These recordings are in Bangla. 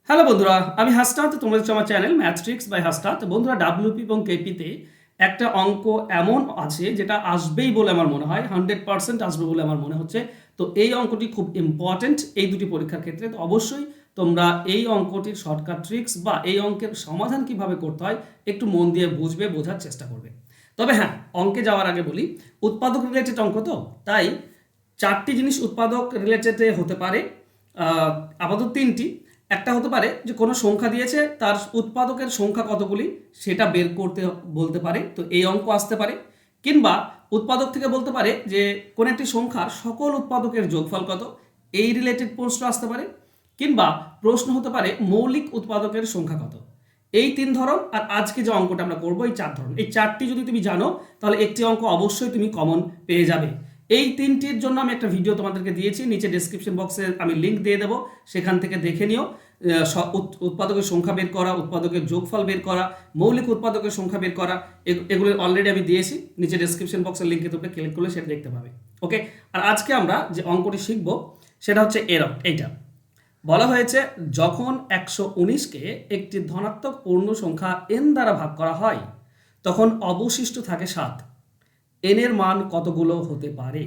হ্যালো বন্ধুরা, আমি হাসনাত। তোমাদের হচ্ছে আমার channel math tricks by Hasnat. বন্ধুরা, ডাব্লিউপি এবং কেপিতে একটা অঙ্ক এমন আছে যেটা আসবেই বলে আমার মনে হয়, 100% আসবে বলে আমার মনে হচ্ছে। তো এই অঙ্কটি খুব ইম্পর্টেন্ট এই দুটি পরীক্ষার ক্ষেত্রে। তো অবশ্যই তোমরা এই অঙ্কটির শর্টকাট ট্রিক্স বা এই অঙ্কের সমাধান কিভাবে করতে হয় একটু মন দিয়ে বুঝবে, বোঝার চেষ্টা করবে। তবে হ্যাঁ, অঙ্কে যাওয়ার আগে বলি, উৎপাদক রিলেটেড অঙ্ক তো তাই চারটি জিনিস উৎপাদক রিলেটেড হতে পারে। আপাতত তিনটি। একটা হতে পারে যে কোনো সংখ্যা দিয়েছে, তার উৎপাদকের সংখ্যা কতগুলি সেটা বের করতে বলতে পারে, তো এই অঙ্ক আসতে পারে। কিংবা উৎপাদক থেকে বলতে পারে যে কোন একটি সংখ্যার সকল উৎপাদকের যোগফল কত, এই রিলেটেড প্রশ্ন আসতে পারে। কিংবা প্রশ্ন হতে পারে মৌলিক উৎপাদকের সংখ্যা কত। এই তিন ধরন। আর আজকে যে অঙ্কটা আমরা করবো এই চার ধরন। এই চারটি যদি তুমি জানো তাহলে একটি অঙ্ক অবশ্যই তুমি কমন পেয়ে যাবে। এই তিনটির জন্য আমি একটা ভিডিও তোমাদেরকে দিয়েছি, নিচে ডেসক্রিপশন বক্সে আমি লিঙ্ক দিয়ে দেবো, সেখান থেকে দেখে নিও। উৎপাদকের সংখ্যা বের করা, উৎপাদকের যোগফল বের করা, মৌলিক উৎপাদকের সংখ্যা বের করা, এগুলো অলরেডি আমি দিয়েছি। নিচে ডেসক্রিপশন বক্সের লিঙ্কে তোমরা ক্লিক করলে সেটা দেখতে পাবে। ওকে। আর আজকে আমরা যে অঙ্কটি শিখবো সেটা হচ্ছে এইটা। বলা হয়েছে যখন 119কে একটি ধনাত্মক পূর্ণ সংখ্যা n দ্বারা ভাগ করা হয় তখন অবশিষ্ট থাকে 7। n এর মান কতগুলো হতে পারে?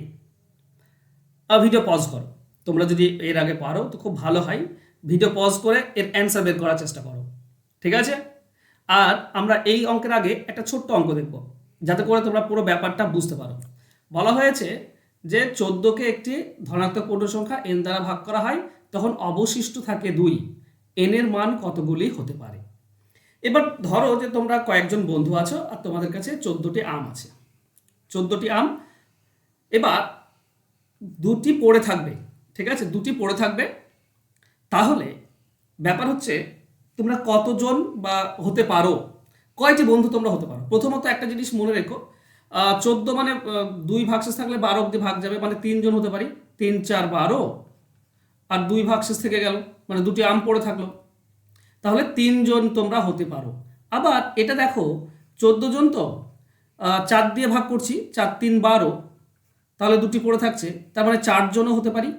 ভিডিও পজ করো। তোমরা যদি এর আগে পারো তো খুব ভালো হয়। ভিডিও পজ করে এর অ্যান্সার বের করার চেষ্টা করো, ঠিক আছে? আর আমরা এই অঙ্কের আগে একটা ছোট্ট অঙ্ক দেখব, যাতে করে তোমরা পুরো ব্যাপারটা বুঝতে পারো। বলা হয়েছে যে 14কে একটি ধনাত্মক পূর্ণ সংখ্যা n দ্বারা ভাগ করা হয় তখন অবশিষ্ট থাকে 2। n এর মান কতগুলি হতে পারে? এবার ধরো যে তোমরা কয়েকজন বন্ধু আছো আর তোমাদের কাছে 14টি আম আছে। 14টি আম, এবার দুটি পড়ে থাকবে, ঠিক আছে? দুটি পড়ে থাকবে। তাহলে ব্যাপার হচ্ছে তোমরা কতজন বা হতে পারো, কয়টি বন্ধু তোমরা হতে পারো। প্রথমত একটা জিনিস মনে রেখো, 14 মানে 2 ভাগশেষ থাকলে 12 অব্দি ভাগ যাবে, মানে 3 জন হতে পারি। 3 4 12, আর 2 ভাগশেষ থেকে গেল, মানে দুটি আম পড়ে থাকলো। তাহলে 3 জন তোমরা হতে পারো। আবার এটা দেখো, 14 জন তো 4 দিয়ে ভাগ করছি, 4 3 12, তাহলে দুটি পড়ে থাকছে, তার মানে 4জনও হতে পারি।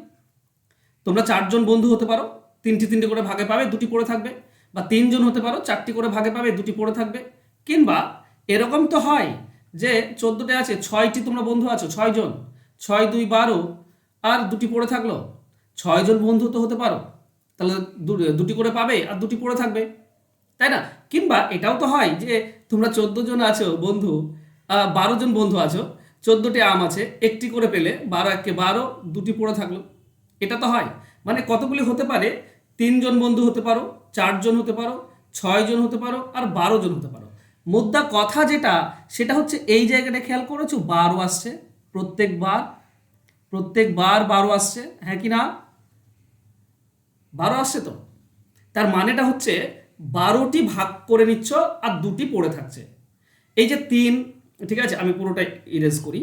তোমরা 4জন বন্ধু হতে পারো, তিনটি তিনটি করে ভাগে পাবে, দুটি পড়ে থাকবে। বা 3জন হতে পারো, 4টি করে ভাগে পাবে, দুটি পড়ে থাকবে। কিংবা এরকম তো হয় যে 14টে আছে, 6টি তোমরা বন্ধু আছো, 6জন, 6 2 12, আর দুটি পড়ে থাকলো, 6জন বন্ধু তো হতে পারো। তাহলে দুটি করে পাবে আর দুটি পড়ে থাকবে, তাই না? কিংবা এটাও তো হয় যে তোমরা 14জন আছো বন্ধু, 12জন বন্ধু আছো, 14টি আম আছে, একটি করে পেলে 12 একে 12, দুটি পড়ে থাকলো। এটা তো হয়। মানে কতগুলি হতে পারে? 3জন বন্ধু হতে পারো, 4জন হতে পারো, 6জন হতে পারো, আর 12জন হতে পারো। মুদ্রা কথা যেটা, সেটা হচ্ছে এই জায়গাটা খেয়াল করেছো, 12 আসছে প্রত্যেকবার, প্রত্যেকবার 12 আসছে, হ্যাঁ কি না? 12 আসছে তো। তার মানেটা হচ্ছে 12টি ভাগ করে নিচ্ছ আর দুটি পড়ে থাকছে। এই যে 3, ঠিক আছে, আমি পুরোটা ইরেজ করি।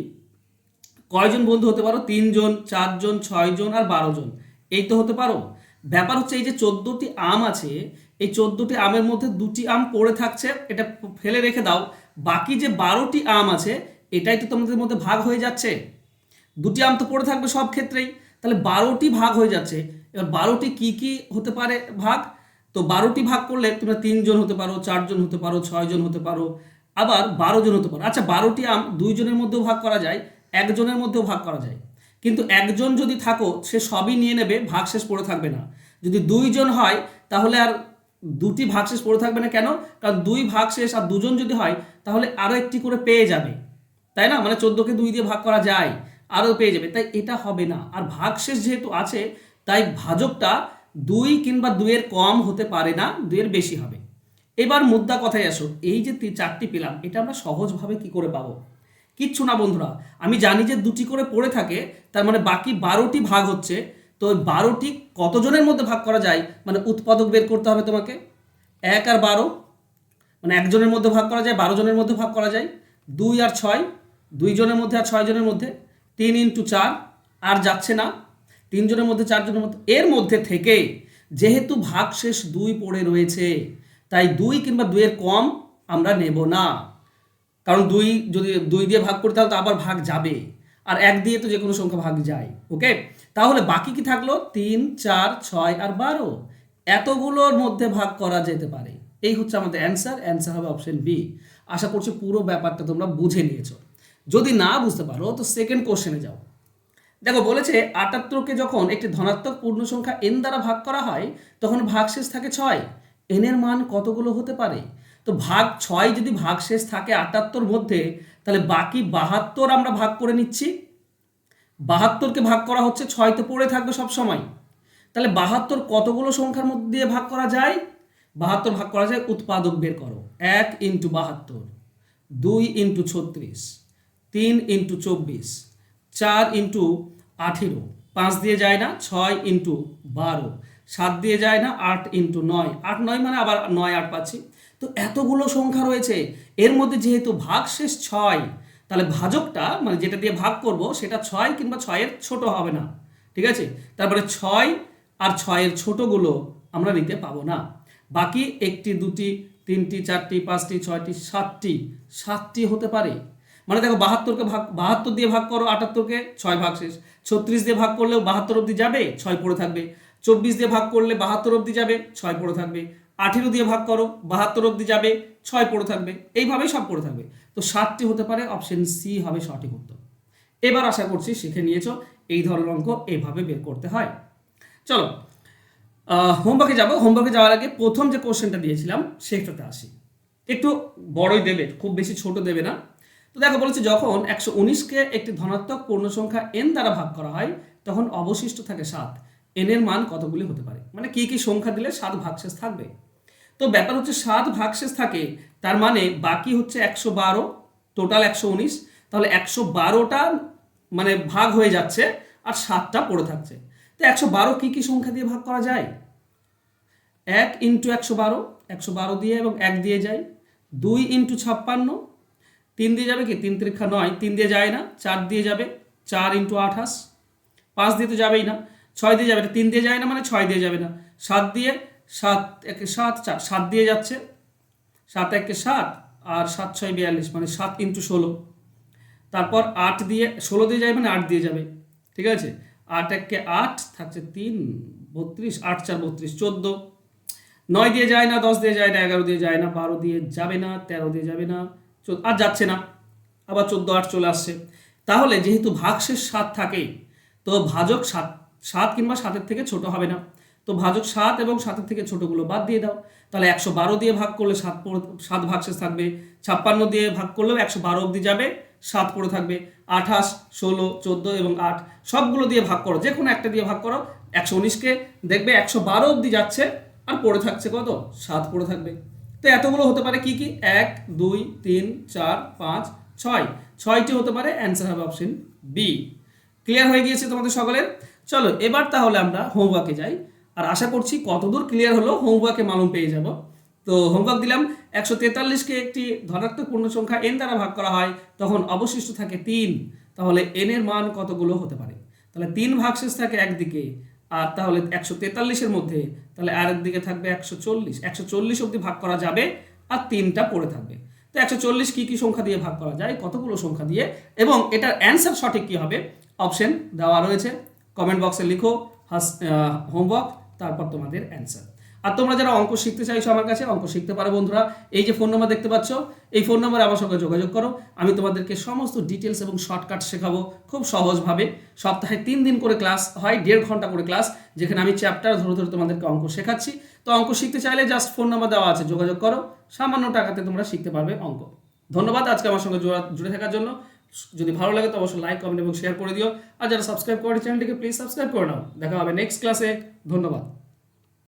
কয়জন বন্ধু হতে পারো? 3জন, 4জন, 6জন, আর 12জন। এই তো হতে পারো। ব্যাপার হচ্ছে এই যে 14টি আম আছে, এই 14টি আমের মধ্যে দুটি আম পড়ে থাকছে, এটা ফেলে রেখে দাও। বাকি যে 12টি আম আছে এটাই তো তোমাদের মধ্যে ভাগ হয়ে যাচ্ছে। দুটি আম তো পড়ে থাকবে সব ক্ষেত্রেই, তাহলে 12টি ভাগ হয়ে যাচ্ছে। এবার 12টি কি কি হতে পারে ভাগ? তো 12টি ভাগ করলে তোমরা 3জন হতে পারো, 4জন হতে পারো, 6জন হতে পারো, আবার 12জন হতে পারো। আচ্ছা, 12টি আম 2জনের মধ্যেও ভাগ করা যায়, একজনের মধ্যেও ভাগ করা যায়। কিন্তু একজন যদি থাকো, সে সবই নিয়ে নেবে, ভাগশেষ পড়ে থাকবে না। যদি 2জন হয় তাহলে আর দুটি ভাগশেষ পড়ে থাকবে না। কেন? কারণ 2 ভাগশেষ আর 2জন যদি হয় তাহলে আরও একটি করে পেয়ে যাবে, তাই না? মানে 14কে 2 দিয়ে ভাগ করা যায়, আরও পেয়ে যাবে। তাই এটা হবে না। আর ভাগশেষ যেহেতু আছে তাই ভাজকটা 2 কিংবা 2-এর কম হতে পারে না, 2-এর বেশি হবে। এবার মুদ্রা কথায় আসো, এই যে 4টি পেলাম, এটা আমরা সহজভাবে কি করে পাবো? কিচ্ছু না বন্ধুরা, আমি জানি যে দুটি করে পড়ে থাকে, তার মানে বাকি 12টি ভাগ হচ্ছে। তো ওই 12টি কতজনের মধ্যে ভাগ করা যায়, মানে উৎপাদক বের করতে হবে তোমাকে। 1 আর 12, মানে একজনের মধ্যে ভাগ করা যায়, 12জনের মধ্যে ভাগ করা যায়। 2 আর 6, 2জনের মধ্যে আর 6জনের মধ্যে। 3 ইন্টু 4, আর যাচ্ছে না। 3জনের মধ্যে, 4জনের মধ্যে, এর মধ্যে থেকে যেহেতু ভাগশেষ 2 পড়ে রয়েছে, তাই 2 কিংবা 2-এর কম আমরা নেব না। কারণ 2 যদি 2 দিয়ে ভাগ করতে হবে তো আবার ভাগ যাবে, আর 1 দিয়ে তো যে কোনো সংখ্যা ভাগ যায়। ওকে, তাহলে বাকি কি থাকলো? 3 4 6 আর 12। এতগুলোর মধ্যে ভাগ করা যেতে পারে। এই হচ্ছে আমাদের অ্যান্সার। অ্যান্সার হবে অপশন বি। আশা করছি পুরো ব্যাপারটা তোমরা বুঝে নিয়েছো। যদি না বুঝতে পারো তো সেকেন্ড কোশ্চেনে যাও। দেখো বলেছে ৭৮কে যখন একটি ধনাত্মক পূর্ণ সংখ্যা এন দ্বারা ভাগ করা হয় তখন ভাগশেষ থাকে ৬। এন এর মান কতগুলো হতে পারে? তো ভাগ ৬ যদি ভাগশেষ থাকে ৭৮ মধ্যে, তাহলে বাকি ৭২ আমরা ভাগ করে নিচ্ছি। ৭২কে ভাগ করা হচ্ছে, ৬ তো পড়ে থাকবে সব সময়। তাহলে ৭২ কতগুলো সংখ্যার মধ্যে দিয়ে ভাগ করা যায়? ৭২ ভাগ করা যায়, উৎপাদক বের করো। ১ ইন্টু ৭২, ২ ইন্টু ৩৬, ৩ ইন্টু ২৪, ৪ ইন্টু ১৮, ৫ দিয়ে যায় না, ৬ ইন্টু ১২, ৭ দিয়ে যায় না, ৮ ইন্টু ৯, ৮ ৯ মানে আবার ৯ ৮ পাচ্ছি। তো এতগুলো সংখ্যা রয়েছে, এর মধ্যে যেহেতু ভাগশেষ ৬, তাহলে ভাজকটা মানে যেটা দিয়ে ভাগ করব সেটা ৬ কিংবা ৬-এর ছোট হবে না, ঠিক আছে? তারপরে ৬ আর ৬-এর ছোটগুলো আমরা নিতে পাবো না। বাকি ১টি ২টি ৩টি ৪টি ৫টি ৬টি ৭টি হতে পারে। মানে দেখো ৭২কে ভাগ ৭২ দিয়ে ভাগ করো ৭৮কে, ৬ ভাগশেষ। ৩৬ দিয়ে ভাগ করলেও ৭২ অবধি যাবে, ৬ পড়ে থাকবে। ২৪ দিয়ে ভাগ করলে ৭২ অবধি যাবে, ৬ পড়ে থাকবে। ১৮ দিয়ে ভাগ করো ৭২ অবধি যাবে, ৬ পড়ে থাকবে। এইভাবেই সব পড়ে থাকবে। তো ৭টি হতে পারে, অপশন সি হবে সঠিক উত্তর। এবার আশা করছি শিখে নিয়েছো এই ধরনের অঙ্ক এইভাবে বের করতে হয়। চলো হোমওয়ার্কে যাব। হোমওয়ার্কে যাওয়ার আগে প্রথম যে কোশ্চেনটা দিয়েছিলাম সেটাতে আসি। একটু বড়ই দেবে, খুব বেশি ছোট দেবে না। তো দেখো বলেছে যখন ১১৯কে একটি ধনাত্মক পূর্ণ সংখ্যা এন দ্বারা ভাগ করা হয় তখন অবশিষ্ট থাকে ৭। এন এর মান কতগুলি হতে পারে? মানে কি কি সংখ্যা দিলে ৭ ভাগশেষ থাকবে। তো ব্যাপার হচ্ছে ৭ ভাগশেষ থাকে, তার মানে বাকি হচ্ছে ১১২, টোটাল ১১৯। তাহলে ১১২টা মানে ভাগ হয়ে যাচ্ছে আর ৭টা পড়ে থাকছে। তো ১১২ কি কি সংখ্যা দিয়ে ভাগ করা যায়? ১ ইন্টু ১১২, ১১২ দিয়ে এবং ১ দিয়ে যায়। ২ ইন্টু ৫৬, ৩ দিয়ে যাবে কি, ৩ × ৯, ৩ দিয়ে যায় না, ৪ দিয়ে যাবে, ৪ ইন্টু ২৮, ৫ দিয়ে তো যাবেই না, ৬ দিয়ে যাবে না, 3 দিয়ে যায় না মানে 6 দিয়ে যাবে না, ৭ দিয়ে, ৭ একে ৭, ৪ ৭ দিয়ে যাচ্ছে, ৭ একে ৭ আর ৭ ৬ ৪২ মানে ৭ ইন্টু ১৬। তারপর ৮ দিয়ে ১৬ দিয়ে যাবে মানে ৮ দিয়ে যাবে, ঠিক আছে? ৮ একে ৮ থাকছে ৩, ৩২, ৮ ৪ ৩২, ১৪। ৯ দিয়ে যায় না, ১০ দিয়ে যায় না, ১১ দিয়ে যায় না, ১২ দিয়ে যাবে না, ১৩ দিয়ে যাবে না, আর যাচ্ছে না, আবার ১৪ ৮ চলে আসছে। তাহলে যেহেতু ভাগশেষ ৭ থাকে তো ভাজক ৭ কিংবা ৭-এর থেকে ছোট হবে না। তো ভাজক ৭ এবং ৭-এর থেকে ছোটগুলো বাদ দিয়ে দাও। তাহলে ১১২ দিয়ে ভাগ করলে ৭ ভাগশেষ থাকবে। ৫৬ দিয়ে ভাগ করলেও ১১২ অবধি যাবে, ৭ পড়ে থাকবে। ২৮, ১৬, ১৪ এবং ৮ সবগুলো দিয়ে ভাগ করো, যে কোনো একটা দিয়ে ভাগ করো। ১১৯কে দেখবে ১১২ অবধি যাচ্ছে আর পড়ে থাকছে কত? ৭ পড়ে থাকবে। তো এতগুলো হতে পারে কি কি? ১ ২ ৩ ৪ ৫ ৬, ৬টি হতে পারে। অ্যান্সার হবে অপশন বি। ক্লিয়ার হয়ে গিয়েছে তোমাদের সকলের? চলো এবার তাহলে আমরা হোমওয়ার্কে যাই। আর আশা করছি কতদূর ক্লিয়ার হলো হোমওয়ার্কে মালুম পেয়ে যাব। তো হোমওয়ার্ক দিলাম ১৪৩কে একটি ধনাত্মক পূর্ণ সংখ্যা এন দ্বারা ভাগ করা হয় তখন অবশিষ্ট থাকে ৩। তাহলে এন এর মান কতগুলো হতে পারে? তাহলে ৩ ভাগশেষ থাকে একদিকে, আর তাহলে ১৪৩-এর মধ্যে তাহলে আরেক দিকে থাকবে ১৪০। ১৪০ অবধি ভাগ করা যাবে আর 3টা পড়ে থাকবে। তো ১৪০ কি কি সংখ্যা দিয়ে ভাগ করা যায়, কতগুলো সংখ্যা দিয়ে, এবং এটার অ্যান্সার সঠিক কি হবে অপশন দেওয়া রয়েছে। কমেন্ট বক্সে লিখো হোমওয়ার্ক, তারপর তোমাদের অ্যান্সার। আর তোমরা যারা অঙ্ক শিখতে চাইছো আমার কাছে, অঙ্ক শিখতে পারো বন্ধুরা। এই যে ফোন নাম্বার দেখতে পাচ্ছ, এই ফোন নাম্বারে আমার সঙ্গে যোগাযোগ করো। আমি তোমাদেরকে সমস্ত ডিটেলস এবং শর্টকাট শেখাবো খুব সহজভাবে। সপ্তাহে 3 দিন করে ক্লাস হয়, 1.5 ঘন্টা করে ক্লাস, যেখানে আমি চ্যাপ্টার ধরে ধরে তোমাদেরকে অঙ্ক শেখাচ্ছি। তো অঙ্ক শিখতে চাইলে জাস্ট ফোন নাম্বার দেওয়া আছে, যোগাযোগ করো। সামান্য টাকাতে তোমরা শিখতে পারবে অঙ্ক। ধন্যবাদ আজকে আমার সঙ্গে জুড়ে থাকার জন্য। যদি ভালো লাগে তো অবশ্যই লাইক, কমেন্ট এবং শেয়ার করে দিও। আর যারা সাবস্ক্রাইব করে চ্যানেলটিকে প্লিজ সাবস্ক্রাইব করে নাও। দেখা হবে নেক্সট ক্লাসে। ধন্যবাদ।